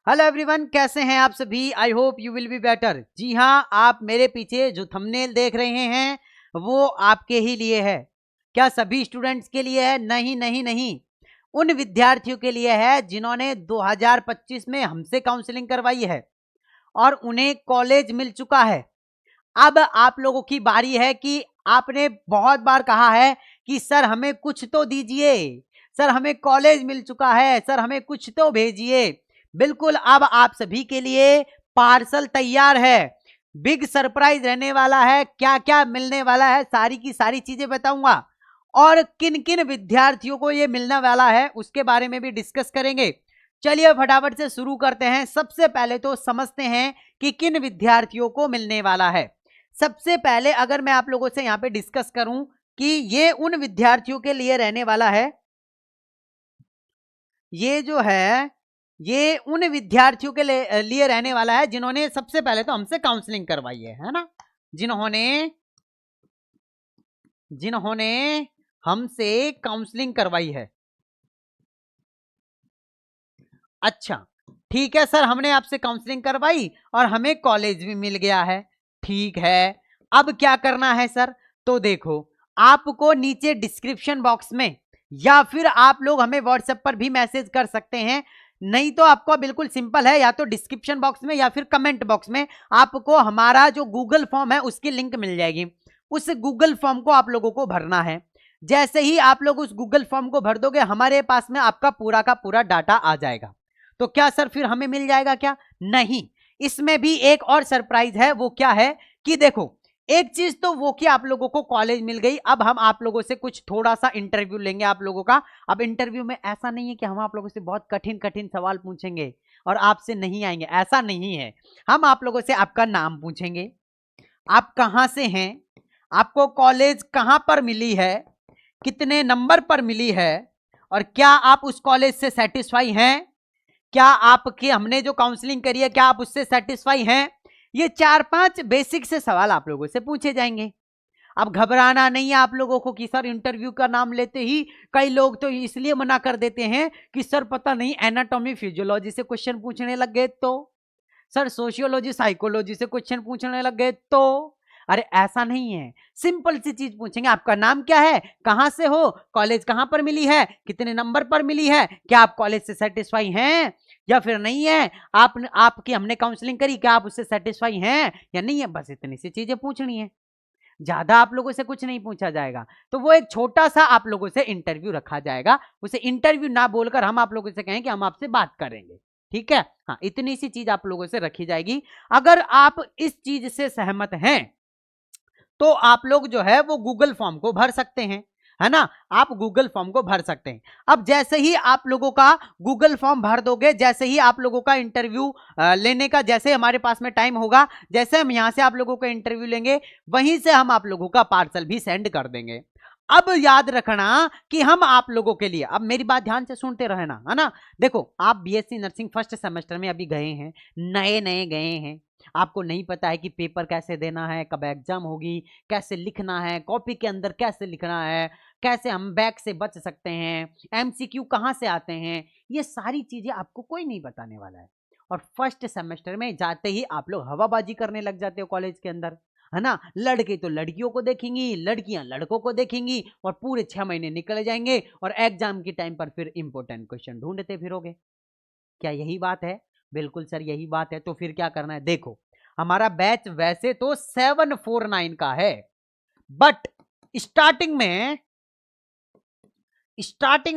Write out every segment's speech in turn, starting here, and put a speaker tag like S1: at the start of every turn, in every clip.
S1: Hello everyone, कैसे हैं आप सभी। I hope you will be better. जी हाँ, आप मेरे पीछे जो थंबनेल देख रहे हैं वो आपके ही लिए है। क्या सभी स्टूडेंट्स के लिए है? नहीं नहीं नहीं, उन विद्यार्थियों के लिए है जिन्होंने 2025 में हमसे काउंसलिंग करवाई है और उन्हें कॉलेज मिल चुका है। अब आप लोगों की बारी है कि आपने बहुत बार कहा है कि सर हमें कुछ तो दीजिए, सर हमें कॉलेज मिल चुका है, सर हमें कुछ तो भेजिए। बिल्कुल, अब आप सभी के लिए पार्सल तैयार है। बिग सरप्राइज रहने वाला है। क्या क्या मिलने वाला है, सारी की सारी चीजें बताऊंगा और किन किन विद्यार्थियों को ये मिलने वाला है उसके बारे में भी डिस्कस करेंगे। चलिए फटाफट से शुरू करते हैं। सबसे पहले तो समझते हैं कि किन विद्यार्थियों को मिलने वाला है। सबसे पहले अगर मैं आप लोगों से यहाँ पे डिस्कस करूं कि ये उन विद्यार्थियों के लिए रहने वाला है, ये जो है ये उन विद्यार्थियों के लिए रहने वाला है जिन्होंने सबसे पहले तो हमसे काउंसलिंग करवाई है ना, जिन्होंने जिन्होंने हमसे काउंसलिंग करवाई है। अच्छा, ठीक है सर, हमने आपसे काउंसलिंग करवाई और हमें कॉलेज भी मिल गया है। ठीक है, अब क्या करना है सर? तो देखो, आपको नीचे डिस्क्रिप्शन बॉक्स में या फिर आप लोग हमें व्हाट्सएप पर भी मैसेज कर सकते हैं। नहीं तो आपको बिल्कुल सिंपल है, या तो डिस्क्रिप्शन बॉक्स में या फिर कमेंट बॉक्स में आपको हमारा जो गूगल फॉर्म है उसकी लिंक मिल जाएगी। उस गूगल फॉर्म को आप लोगों को भरना है। जैसे ही आप लोग उस गूगल फॉर्म को भर दोगे, हमारे पास में आपका पूरा का पूरा डाटा आ जाएगा। तो क्या सर फिर हमें मिल जाएगा क्या? नहीं, इसमें भी एक और सरप्राइज है। वो क्या है कि देखो, एक चीज तो वो कि आप लोगों को कॉलेज मिल गई। अब हम आप लोगों से कुछ थोड़ा सा इंटरव्यू लेंगे आप लोगों का। अब इंटरव्यू में ऐसा नहीं है कि हम आप लोगों से बहुत कठिन कठिन सवाल पूछेंगे और आपसे नहीं आएंगे, ऐसा नहीं है। हम आप लोगों से आपका नाम पूछेंगे, आप कहां से हैं, आपको कॉलेज कहां पर मिली है, कितने नंबर पर मिली है, और क्या आप उस कॉलेज से सेटिस्फाई हैं, क्या आपके हमने जो काउंसलिंग करी है क्या आप उससे सेटिस्फाई हैं। ये 4-5 बेसिक से सवाल आप लोगों से पूछे जाएंगे। अब घबराना नहीं है आप लोगों को कि सर इंटरव्यू का नाम लेते ही कई लोग तो इसलिए मना कर देते हैं कि सर पता नहीं एनाटॉमी फिजियोलॉजी से क्वेश्चन पूछने लग गए, तो सर सोशियोलॉजी साइकोलॉजी से क्वेश्चन पूछने लग गए तो। अरे ऐसा नहीं है, सिंपल सी चीज पूछेंगे। आपका नाम क्या है, कहां से हो, कॉलेज कहां पर मिली है, कितने नंबर पर मिली है, क्या आप कॉलेज से सेटिस्फाई हैं या फिर नहीं है, आपकी हमने काउंसलिंग करी, क्या आप उससे सेटिस्फाई हैं या नहीं है। बस इतनी सी चीजें पूछनी है, ज्यादा आप लोगों से कुछ नहीं पूछा जाएगा। तो वो एक छोटा सा आप लोगों से इंटरव्यू रखा जाएगा। उसे इंटरव्यू ना बोलकर हम आप लोगों से कहें कि हम आपसे बात करेंगे, ठीक है। हाँ, इतनी सी चीज आप लोगों से रखी जाएगी। अगर आप इस चीज से सहमत हैं तो आप लोग जो है वो गूगल फॉर्म को भर सकते हैं, है ना। आप गूगल फॉर्म को भर सकते हैं। अब जैसे ही आप लोगों का गूगल फॉर्म भर दोगे, जैसे ही आप लोगों का इंटरव्यू लेने का जैसे हमारे पास में टाइम होगा, जैसे हम यहां से आप लोगों का इंटरव्यू लेंगे, वहीं से हम आप लोगों का पार्सल भी सेंड कर देंगे। अब याद रखना कि हम आप लोगों के लिए, अब मेरी बात ध्यान से सुनते रहना, है ना। देखो, आप बीएससी नर्सिंग फर्स्ट सेमेस्टर में अभी गए हैं, नए नए गए हैं, आपको नहीं पता है कि पेपर कैसे देना है, कब एग्जाम होगी, कैसे लिखना है, कॉपी के अंदर कैसे लिखना है, कैसे हम बैक से बच सकते हैं, एमसीक्यू कहाँ से आते हैं, ये सारी चीजें आपको कोई नहीं बताने वाला है। और फर्स्ट सेमेस्टर में जाते ही आप लोग हवाबाजी करने लग जाते हो कॉलेज के अंदर, है ना। लड़के तो लड़कियों को देखेंगी, लड़कियां लड़कों को देखेंगी, और पूरे 6 महीने निकल जाएंगे और एग्जाम के टाइम पर फिर इंपॉर्टेंट क्वेश्चन ढूंढते फिरोगे। क्या यही बात है? बिल्कुल सर, यही बात है। तो फिर क्या करना है? देखो, हमारा बैच वैसे तो 749 का है, बट स्टार्टिंग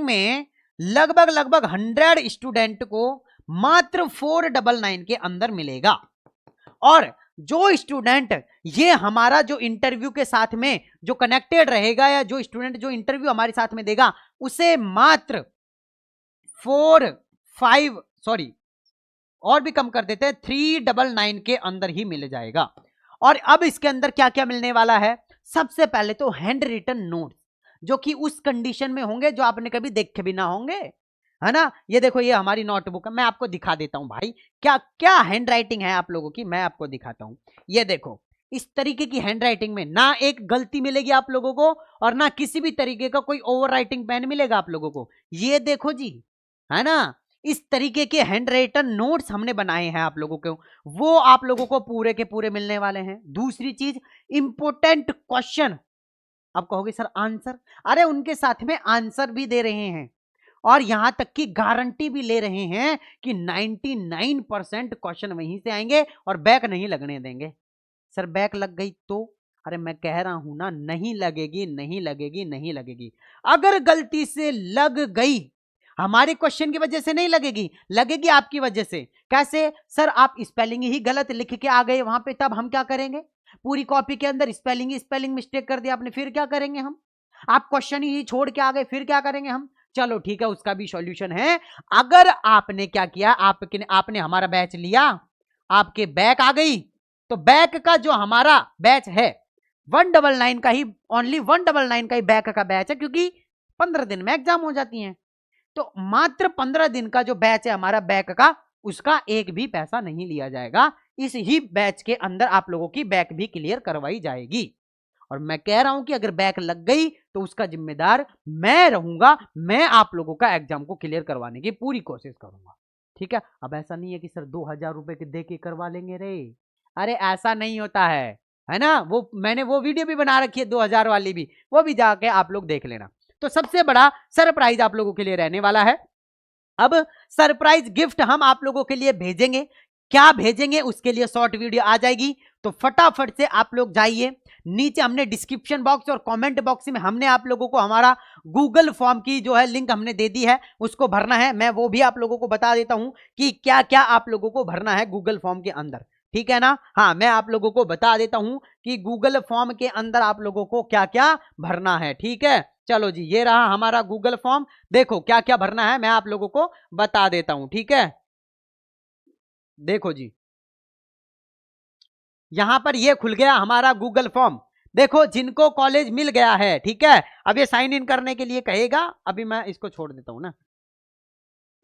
S1: में लगभग लगभग 100 स्टूडेंट को मात्र 499 के अंदर मिलेगा। और जो स्टूडेंट ये हमारा जो इंटरव्यू के साथ में जो कनेक्टेड रहेगा, या जो स्टूडेंट जो इंटरव्यू हमारे साथ में देगा, उसे मात्र 4-5 सॉरी और भी कम कर देते हैं, 399 के अंदर ही मिल जाएगा। और अब इसके अंदर क्या क्या मिलने वाला है? सबसे पहले तो हैंड रिटन नोट्स, जो कि उस कंडीशन में होंगे जो आपने कभी देखे भी ना होंगे, है ना। ये देखो, ये हमारी नोटबुक है, मैं आपको दिखा देता हूं भाई क्या क्या हैंड राइटिंग है आप लोगों की, मैं आपको दिखाता हूं। ये देखो, इस तरीके की हैंड राइटिंग में ना एक गलती मिलेगी आप लोगों को, और ना किसी भी तरीके का कोई ओवर राइटिंग पेन मिलेगा आप लोगों को। ये देखो जी, है ना, इस तरीके के हैंड राइटन नोट्स हमने बनाए हैं आप लोगों को, वो आप लोगों को पूरे के पूरे मिलने वाले हैं। दूसरी चीज, इंपोर्टेंट क्वेश्चन। आप कहोगे सर आंसर, अरे उनके साथ में आंसर भी दे रहे हैं और यहां तक की गारंटी भी ले रहे हैं कि 99% क्वेश्चन वहीं से आएंगे और बैक नहीं लगने देंगे। सर बैक लग गई तो, अरे मैं कह रहा हूं ना, नहीं लगेगी नहीं लगेगी नहीं लगेगी। अगर गलती से लग गई, हमारे क्वेश्चन की वजह से नहीं लगेगी, लगेगी आपकी वजह से। कैसे सर, आप स्पेलिंग ही गलत लिख के आ गए वहां पे, तब हम क्या करेंगे? पूरी कॉपी के अंदर स्पेलिंग मिस्टेक कर दिया आपने, फिर क्या करेंगे हम? आप क्वेश्चन ही छोड़ के आ गए, फिर क्या करेंगे हम? चलो ठीक है, उसका भी सॉल्यूशन है। अगर आपने क्या किया, आपने हमारा बैच लिया, आपके बैक आ गई, तो बैक का जो हमारा बैच है 199 का ही, ओनली 199 का ही बैक का बैच है, क्योंकि 15 दिन में एग्जाम हो जाती है। तो मात्र 15 दिन का जो बैच है हमारा बैक का, उसका एक भी पैसा नहीं लिया जाएगा। इस ही बैच के अंदर आप लोगों की बैक भी क्लियर करवाई जाएगी। और मैं कह रहा हूं कि अगर बैक लग गई तो उसका जिम्मेदार मैं रहूंगा, मैं आप लोगों का एग्जाम को क्लियर करवाने की पूरी कोशिश करूंगा। ठीक है, अब ऐसा नहीं है कि सर 2000 रुपए के दे के करवा लेंगे रे, अरे ऐसा नहीं होता है ना। वो मैंने वो वीडियो भी बना रखी है 2000 वाली भी, वो भी जाके आप लोग देख लेना। तो सबसे बड़ा सरप्राइज आप लोगों के लिए रहने वाला है। अब सरप्राइज गिफ्ट हम आप लोगों के लिए भेजेंगे, क्या भेजेंगे उसके लिए शॉर्ट वीडियो आ जाएगी। तो फटाफट से आप लोग जाइए, नीचे हमने डिस्क्रिप्शन बॉक्स और कमेंट बॉक्स में हमने आप लोगों को हमारा गूगल फॉर्म की जो है लिंक हमने दे दी है, उसको भरना है। मैं वो भी आप लोगों को बता देता हूं कि क्या क्या आप लोगों को भरना है गूगल फॉर्म के अंदर, ठीक है ना। हाँ, मैं आप लोगों को बता देता हूं कि गूगल फॉर्म के अंदर आप लोगों को क्या क्या भरना है, ठीक है। चलो जी, ये रहा हमारा गूगल फॉर्म। देखो क्या क्या भरना है, मैं आप लोगों को बता देता हूं, ठीक है। देखो जी, यहां पर ये खुल गया हमारा गूगल फॉर्म। देखो, जिनको कॉलेज मिल गया है, ठीक है, अब ये साइन इन करने के लिए कहेगा। अभी मैं इसको छोड़ देता हूं ना,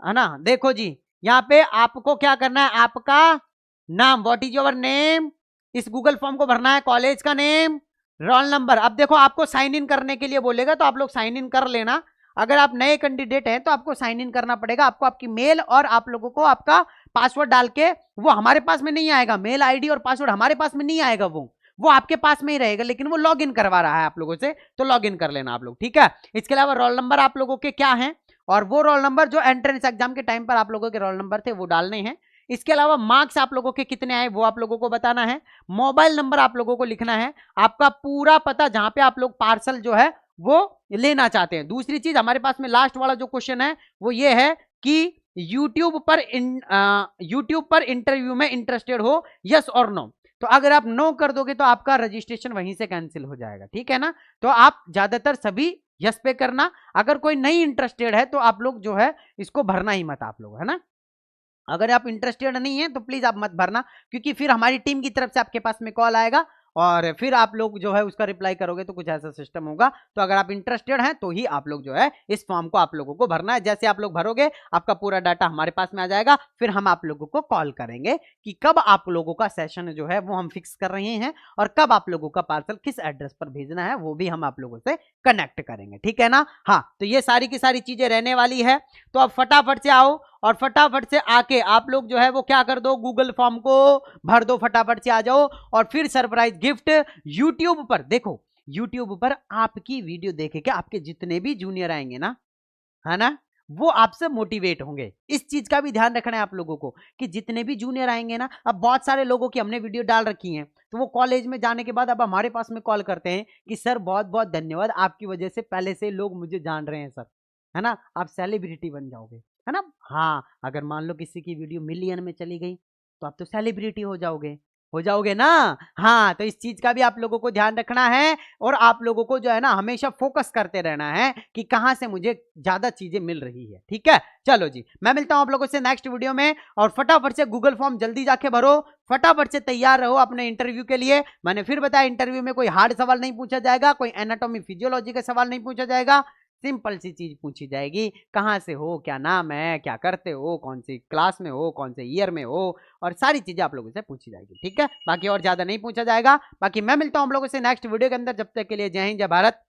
S1: है ना। देखो जी, यहाँ पे आपको क्या करना है, आपका नाम, व्हाट इज योर नेम, इस गूगल फॉर्म को भरना है, कॉलेज का नेम, रोल नंबर। अब देखो, आपको साइन इन करने के लिए बोलेगा तो आप लोग साइन इन कर लेना। अगर आप नए कैंडिडेट हैं तो आपको साइन इन करना पड़ेगा। आपको आपकी मेल और आप लोगों को आपका पासवर्ड डाल के, वो हमारे पास में नहीं आएगा, मेल आईडी और पासवर्ड हमारे पास में नहीं आएगा, वो आपके पास में ही रहेगा, लेकिन वो लॉग इन करवा रहा है आप लोगों से, तो लॉग इन कर लेना आप लोग, ठीक है। इसके अलावा रोल नंबर आप लोगों के क्या है, और वो रोल नंबर जो एंट्रेंस एग्जाम के टाइम पर आप लोगों के रोल नंबर थे वो डालने हैं। इसके अलावा मार्क्स आप लोगों के कितने आए वो आप लोगों को बताना है। मोबाइल नंबर आप लोगों को लिखना है, आपका पूरा पता जहां पे आप लोग पार्सल जो है वो लेना चाहते हैं। दूसरी चीज, हमारे पास में लास्ट वाला जो क्वेश्चन है वो ये है कि यूट्यूब पर इंटरव्यू में इंटरेस्टेड हो, यस और नो। तो अगर आप नो कर दोगे तो आपका रजिस्ट्रेशन वहीं से कैंसिल हो जाएगा, ठीक है ना। तो आप ज्यादातर सभी यस पे करना। अगर कोई नहीं इंटरेस्टेड है तो आप लोग जो है इसको भरना ही मत आप लोग, है ना। अगर आप इंटरेस्टेड नहीं है तो प्लीज आप मत भरना, क्योंकि फिर हमारी टीम की तरफ से आपके पास में कॉल आएगा और फिर आप लोग जो है उसका रिप्लाई करोगे, तो कुछ ऐसा सिस्टम होगा। तो अगर आप इंटरेस्टेड हैं तो ही आप लोग जो है इस फॉर्म को आप लोगों को भरना है। जैसे आप लोग भरोगे, आपका पूरा डाटा हमारे पास में आ जाएगा, फिर हम आप लोगों को कॉल करेंगे कि कब आप लोगों का सेशन जो है वो हम फिक्स कर रहे हैं और कब आप लोगों का पार्सल किस एड्रेस पर भेजना है वो भी हम आप लोगों से कनेक्ट करेंगे, ठीक है ना। हाँ, तो ये सारी की सारी चीजें रहने वाली है। तो अब फटाफट से आओ और फटाफट से आके आप लोग जो है वो क्या कर दो, गूगल फॉर्म को भर दो, फटाफट से आ जाओ। और फिर सरप्राइज गिफ्ट यूट्यूब पर, देखो यूट्यूब पर आपकी वीडियो देख के आपके जितने भी जूनियर आएंगे ना, है ना, वो आपसे मोटिवेट होंगे। इस चीज का भी ध्यान रखना है आप लोगों को कि जितने भी जूनियर आएंगे ना, अब बहुत सारे लोगों की हमने वीडियो डाल रखी है, तो वो कॉलेज में जाने के बाद अब हमारे पास में कॉल करते हैं कि सर बहुत बहुत धन्यवाद, आपकी वजह से पहले से लोग मुझे जान रहे हैं सर, है ना, आप सेलिब्रिटी बन जाओगे, है ना। हाँ, अगर मान लो किसी की वीडियो मिलियन में चली गई तो आप तो सेलिब्रिटी हो जाओगे ना। हाँ, तो इस चीज का भी आप लोगों को ध्यान रखना है और आप लोगों को जो है ना हमेशा फोकस करते रहना है कि कहां से मुझे ज्यादा चीजें मिल रही है, ठीक है। चलो जी, मैं मिलता हूं आप लोगों से नेक्स्ट वीडियो में। और फटाफट से गूगल फॉर्म जल्दी जाके भरो, फटाफट से तैयार रहो अपने इंटरव्यू के लिए। मैंने फिर बताया, इंटरव्यू में कोई हार्ड सवाल नहीं पूछा जाएगा, कोई एनाटॉमी फिजियोलॉजी का सवाल नहीं पूछा जाएगा, सिंपल सी चीज पूछी जाएगी, कहाँ से हो, क्या नाम है, क्या करते हो, कौन सी क्लास में हो, कौन से ईयर में हो, और सारी चीजें आप लोगों से पूछी जाएगी, ठीक है। बाकी और ज्यादा नहीं पूछा जाएगा। बाकी मैं मिलता हूं आप लोगों से नेक्स्ट वीडियो के अंदर, जब तक के लिए जय हिंद, जय भारत,